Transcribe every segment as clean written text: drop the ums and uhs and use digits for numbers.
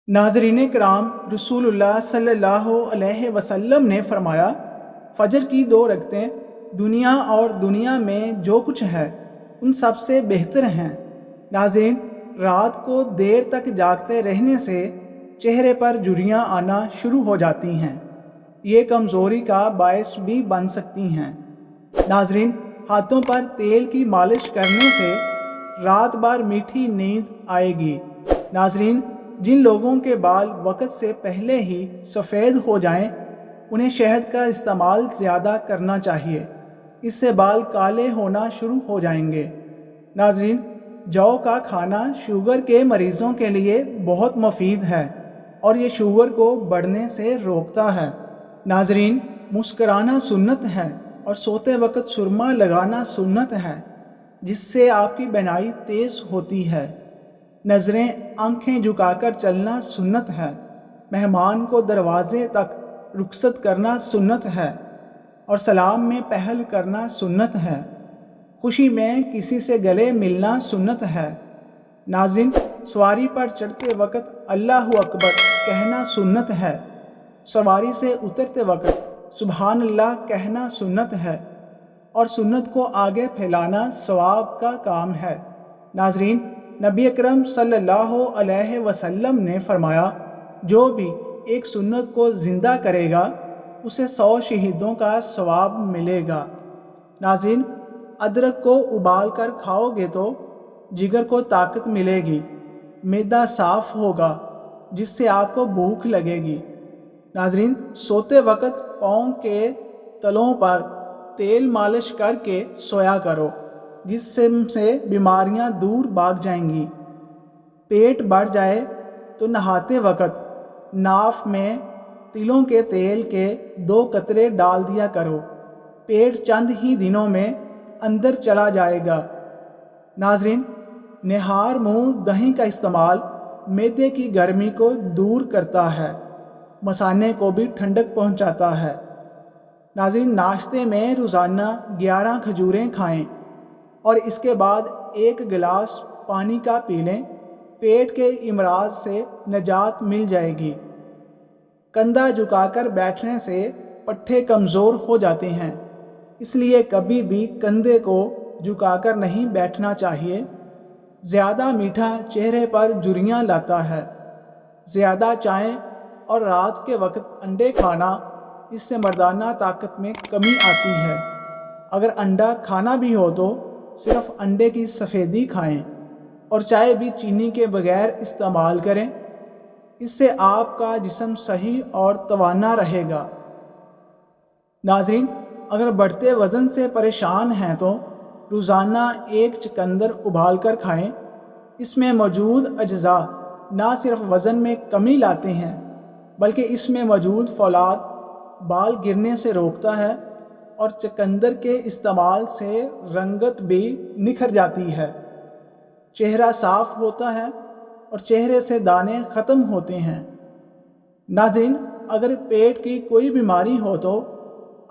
नाज़रीन कराम, रसूलुल्लाह सल्लल्लाहु अलैहि वसल्लम ने फरमाया, फ़जर की 2 रकतें दुनिया और दुनिया में जो कुछ है उन सब से बेहतर हैं। नाज़रीन, रात को देर तक जागते रहने से चेहरे पर झुर्रियाँ आना शुरू हो जाती हैं। ये कमज़ोरी का बायस भी बन सकती हैं। नाज़रीन, हाथों पर तेल की मालिश करने से रात भर मीठी नींद आएगी। नाज़रीन, जिन लोगों के बाल वक़्त से पहले ही सफ़ेद हो जाएं, उन्हें शहद का इस्तेमाल ज़्यादा करना चाहिए। इससे बाल काले होना शुरू हो जाएंगे। नाज़रीन, जौ का खाना शुगर के मरीज़ों के लिए बहुत मुफीद है और ये शुगर को बढ़ने से रोकता है। नाज़रीन, मुस्कुराना सुन्नत है और सोते वक़्त सुरमा लगाना सुन्नत है, जिससे आपकी बीनाई तेज़ होती है। नज़रें आंखें झुकाकर चलना सुन्नत है। मेहमान को दरवाजे तक रुखसत करना सुन्नत है और सलाम में पहल करना सुन्नत है। खुशी में किसी से गले मिलना सुन्नत है। नाज़रीन, सवारी पर चढ़ते वक़्त अल्लाहु अकबर कहना सुन्नत है। सवारी से उतरते वक़्त सुबहान अल्लाह कहना सुन्नत है और सुन्नत को आगे फैलाना सवाब का काम है। नाज़रीन, नबी अकरम सल्लल्लाहु अलैहि वसल्लम ने फरमाया, जो भी एक सुन्नत को ज़िंदा करेगा उसे 100 शहीदों का सवाब मिलेगा। नाज़रीन, अदरक को उबाल कर खाओगे तो जिगर को ताकत मिलेगी, मैदा साफ़ होगा जिससे आपको भूख लगेगी। नाज़रीन, सोते वक़्त पाँव के तलों पर तेल मालिश करके सोया करो, जिससे बीमारियां दूर भाग जाएंगी। पेट बढ़ जाए तो नहाते वक़्त नाफ में तिलों के तेल के 2 कतरे डाल दिया करो। पेट चंद ही दिनों में अंदर चला जाएगा। नाज़रीन, निहार मुँह दही का इस्तेमाल मैदे की गर्मी को दूर करता है, मसाने को भी ठंडक पहुंचाता है। नाज़रीन, नाश्ते में रोज़ाना 11 खजूरें खाएं और इसके बाद 1 गिलास पानी का पी लें। पेट के इमराज से निजात मिल जाएगी। कंधा झुकाकर बैठने से पट्ठे कमज़ोर हो जाते हैं, इसलिए कभी भी कंधे को झुकाकर नहीं बैठना चाहिए। ज़्यादा मीठा चेहरे पर झुर्रियाँ लाता है। ज़्यादा चाय और रात के वक़्त अंडे खाना, इससे मर्दाना ताकत में कमी आती है। अगर अंडा खाना भी हो तो सिर्फ अंडे की सफ़ेदी खाएं और चाय भी चीनी के बगैर इस्तेमाल करें। इससे आपका जिस्म सही और तवाना रहेगा। नाज़रीन, अगर बढ़ते वज़न से परेशान हैं तो रोज़ाना 1 चुकंदर उबाल कर खाएं। इसमें मौजूद अज्जा ना सिर्फ वज़न में कमी लाते हैं, बल्कि इसमें मौजूद फौलाद बाल गिरने से रोकता है और चुकंदर के इस्तेमाल से रंगत भी निखर जाती है। चेहरा साफ होता है और चेहरे से दाने ख़त्म होते हैं। नाज़रीन, अगर पेट की कोई बीमारी हो तो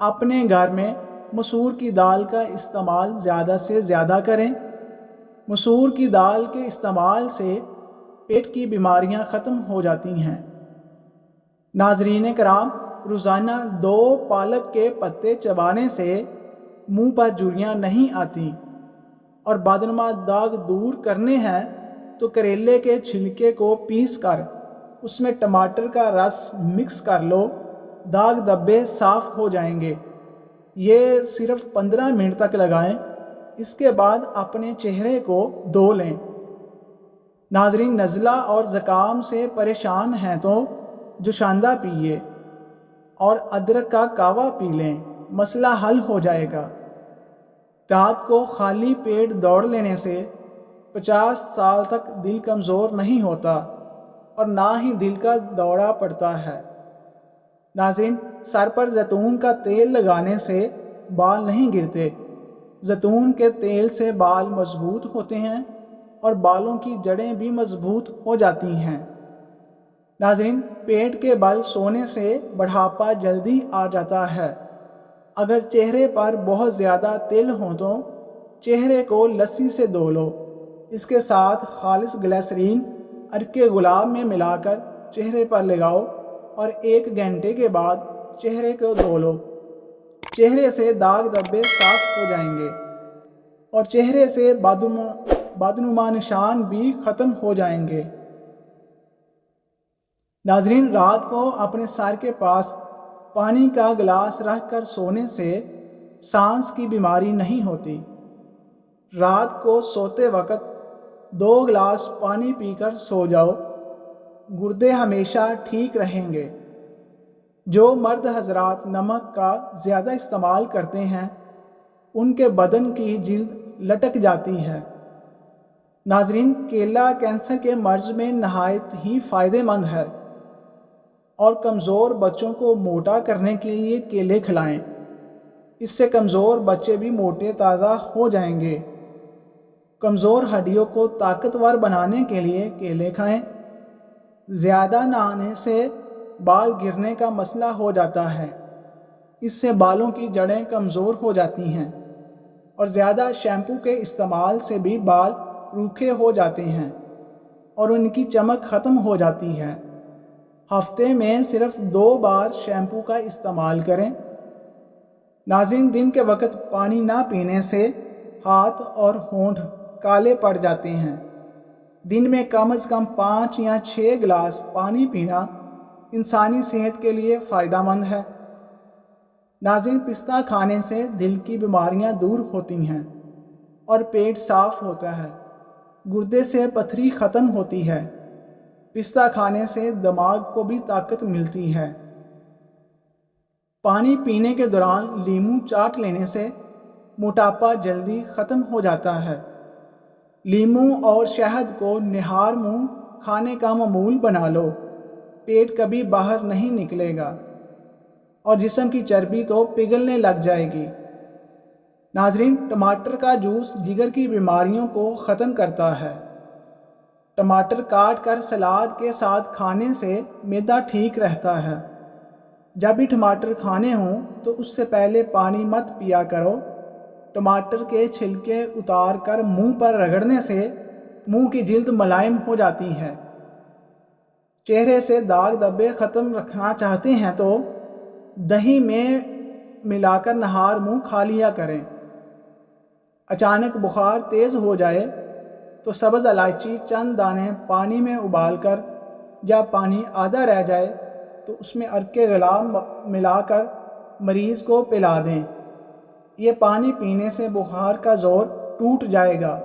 अपने घर में मसूर की दाल का इस्तेमाल ज़्यादा से ज़्यादा करें। मसूर की दाल के इस्तेमाल से पेट की बीमारियां ख़त्म हो जाती हैं। नाज़रीन कराम, रोज़ाना 2 पालक के पत्ते चबाने से मुंह पर झुर्रियाँ नहीं आती और बदनुमा दाग दूर करने हैं तो करेले के छिलके को पीस कर उसमें टमाटर का रस मिक्स कर लो, दाग धब्बे साफ़ हो जाएंगे। ये सिर्फ 15 मिनट तक लगाएं। इसके बाद अपने चेहरे को धो लें। नाज़रीन, नज़ला और ज़ुकाम से परेशान हैं तो जोशांदा पिए और अदरक का कावा पी लें, मसला हल हो जाएगा। रात को खाली पेट दौड़ लेने से 50 साल तक दिल कमज़ोर नहीं होता और ना ही दिल का दौरा पड़ता है। नाज़रीन, सर पर जैतून का तेल लगाने से बाल नहीं गिरते। जैतून के तेल से बाल मजबूत होते हैं और बालों की जड़ें भी मजबूत हो जाती हैं। नाज़रीन, पेट के बल सोने से बुढ़ापा जल्दी आ जाता है। अगर चेहरे पर बहुत ज़्यादा तिल हो तो चेहरे को लस्सी से धो लो। इसके साथ खालिस ग्लिसरीन अर्के गुलाब में मिलाकर چہرے پر لگاؤ اور 1 گھنٹے کے بعد چہرے کو دھو لو۔ چہرے سے داغ دھبے صاف ہو جائیں گے اور چہرے سے بدنما نشان بھی ختم ہو جائیں گے۔ ناظرین، رات کو اپنے سر کے پاس پانی کا گلاس رکھ کر سونے سے سانس کی بیماری نہیں ہوتی۔ رات کو سوتے وقت 2 گلاس پانی پی کر سو جاؤ، گردے ہمیشہ ٹھیک رہیں گے۔ جو مرد حضرات نمک کا زیادہ استعمال کرتے ہیں ان کے بدن کی جلد لٹک جاتی ہے۔ ناظرین، کیلا کینسر کے مرض میں نہایت ہی فائدہ مند ہے اور کمزور بچوں کو موٹا کرنے کے لیے کیلے کھلائیں۔ اس سے کمزور بچے بھی موٹے تازہ ہو جائیں گے۔ کمزور ہڈیوں کو طاقتور بنانے کے لیے کیلے کھائیں۔ زیادہ نہانے سے بال گرنے کا مسئلہ ہو جاتا ہے، اس سے بالوں کی جڑیں کمزور ہو جاتی ہیں، اور زیادہ شیمپو کے استعمال سے بھی بال روکھے ہو جاتے ہیں اور ان کی چمک ختم ہو جاتی ہے۔ ہفتے میں صرف 2 بار شیمپو کا استعمال کریں۔ ناظرین، دن کے وقت پانی نہ پینے سے ہاتھ اور ہونٹ کالے پڑ جاتے ہیں۔ دن میں کم از کم 5 یا 6 گلاس پانی پینا انسانی صحت کے لیے فائدہ مند ہے۔ ناظرین، پستہ کھانے سے دل کی بیماریاں دور ہوتی ہیں اور پیٹ صاف ہوتا ہے۔ گردے سے پتھری ختم ہوتی ہے۔ پستہ کھانے سے دماغ کو بھی طاقت ملتی ہے۔ پانی پینے کے دوران لیموں چاٹ لینے سے موٹاپا جلدی ختم ہو جاتا ہے۔ لیموں اور شہد کو نہار منہ کھانے کا معمول بنا لو، پیٹ کبھی باہر نہیں نکلے گا اور جسم کی چربی تو پگھلنے لگ جائے گی۔ ناظرین، ٹماٹر کا جوس جگر کی بیماریوں کو ختم کرتا ہے۔ ٹماٹر کاٹ کر سلاد کے ساتھ کھانے سے معدہ ٹھیک رہتا ہے۔ جب بھی ٹماٹر کھانے ہوں تو اس سے پہلے پانی مت پیا کرو۔ ٹماٹر کے چھلکے اتار کر منہ پر رگڑنے سے منہ کی جلد ملائم ہو جاتی ہے۔ چہرے سے داغ دھبے ختم رکھنا چاہتے ہیں تو دہی میں ملا کر نہار منہ کھا لیا کریں۔ اچانک بخار تیز ہو جائے تو سبز الائچی چند دانے پانی میں ابال کر جب پانی آدھا رہ جائے تو اس میں عرق گلاب ملا کر مریض کو پلا دیں۔ یہ پانی پینے سے بخار کا زور ٹوٹ جائے گا۔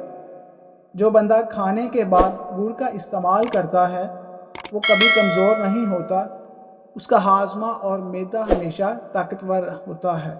جو بندہ کھانے کے بعد گڑ کا استعمال کرتا ہے وہ کبھی کمزور نہیں ہوتا، اس کا ہاضمہ اور معدہ ہمیشہ طاقتور ہوتا ہے۔